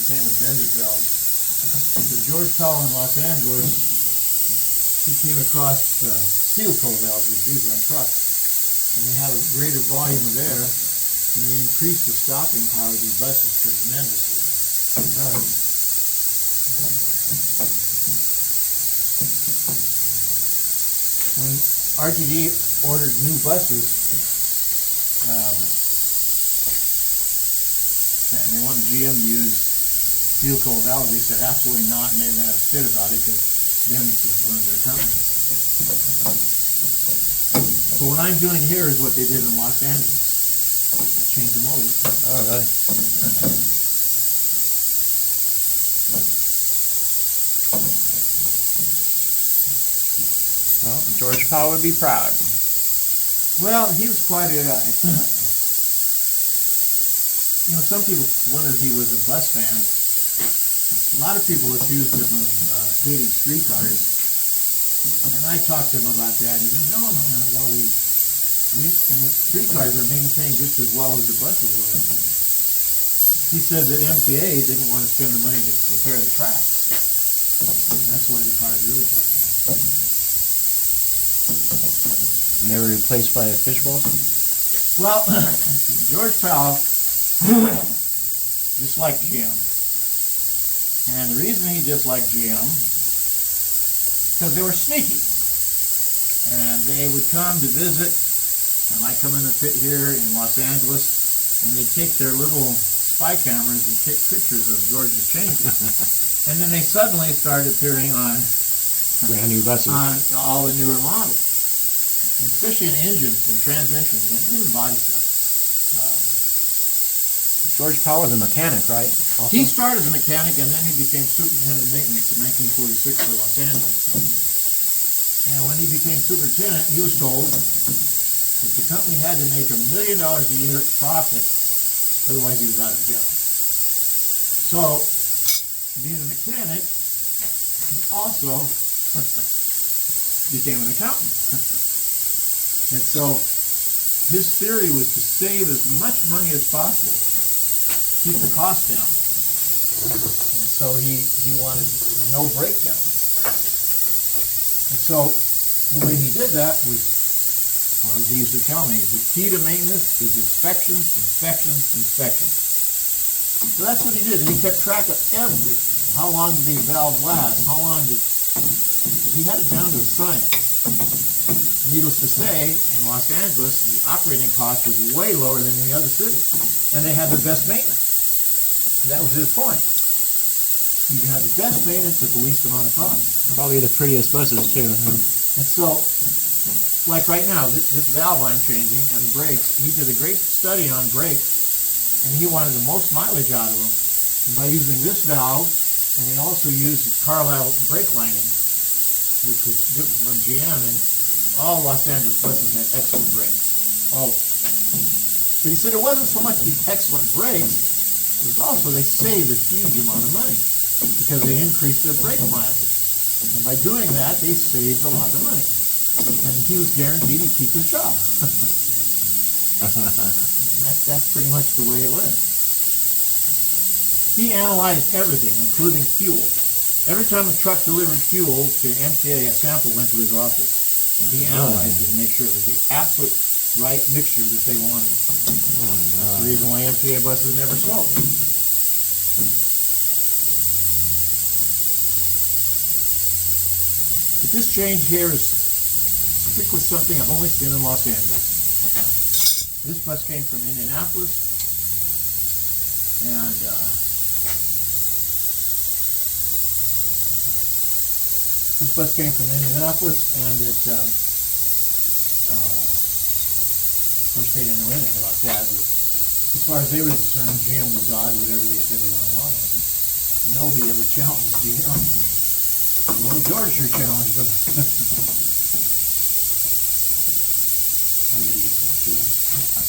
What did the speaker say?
same with bended valves. So George Powell in Los Angeles, he came across Sealco valves that's used on trucks, and they have a greater volume of air, and they increase the stopping power of these buses tremendously. When RTD ordered new buses, and they wanted GM to use Sealco valves, they said absolutely not, and they had a fit about it because Bendix is one of their companies. So what I'm doing here is what they did in Los Angeles. Change them over. Oh, really? Well, George Powell would be proud. Well, he was quite a guy. You know, some people wondered if he was a bus fan. A lot of people accused him of hating streetcars. And I talked to him about that. And he said, no, not at all. And the streetcars are maintained just as well as the buses were. He said that MTA didn't want to spend the money to repair the tracks. And that's why the cars really took them. And they were replaced by fishbowls? Well, George Powell disliked GM. And the reason he disliked GM, because they were sneaky. And they would come to visit, and I come in the pit here in Los Angeles, and they'd take their little spy cameras and take pictures of George's changes. And then they suddenly started appearing on brand new buses. On all the newer models, especially in engines and transmissions and even body stuff. George Powell was a mechanic, right? Also? He started as a mechanic, and then he became superintendent of maintenance in 1946 for Los Angeles. And when he became superintendent, he was told that the company had to make $1 million a year profit, otherwise he was out of a job. So, being a mechanic, he also became an accountant. And so, his theory was to save as much money as possible, keep the cost down. And so he wanted no breakdowns. And so the way he did that was, well, as he used to tell me, the key to maintenance is inspections, inspections, inspections. So that's what he did. And he kept track of everything. How long did these valves last? How long did... He had it down to a science. Needless to say, in Los Angeles, the operating cost was way lower than any other city. And they had the best maintenance. That was his point. You can have the best maintenance at the least amount of cost. Probably the prettiest buses, too. Huh? And so, like right now, this valve I'm changing and the brakes, he did a great study on brakes, and he wanted the most mileage out of them. And by using this valve, and he also used the Carlisle brake lining, which was different from GM, and all Los Angeles buses had excellent brakes. All. But he said it wasn't so much these excellent brakes, it was also they saved a huge amount of money because they increased their brake mileage. And by doing that, they saved a lot of money. And he was guaranteed he'd keep his job. And that's pretty much the way it was. He analyzed everything, including fuel. Every time a truck delivered fuel to MTA, a sample went to his office. And he analyzed it and made sure it was the absolute right mixture that they wanted. Oh my God. That's the reason why MTA buses never sold. But this change here is strictly something I've only seen in Los Angeles. This bus came from Indianapolis, and this bus came from Indianapolis, and it, of course, they didn't know anything about that. But as far as they were concerned, GM was God, whatever they said they wanted on it. Nobody ever challenged GM. Well, George sure challenged them. I gotta get some more tools.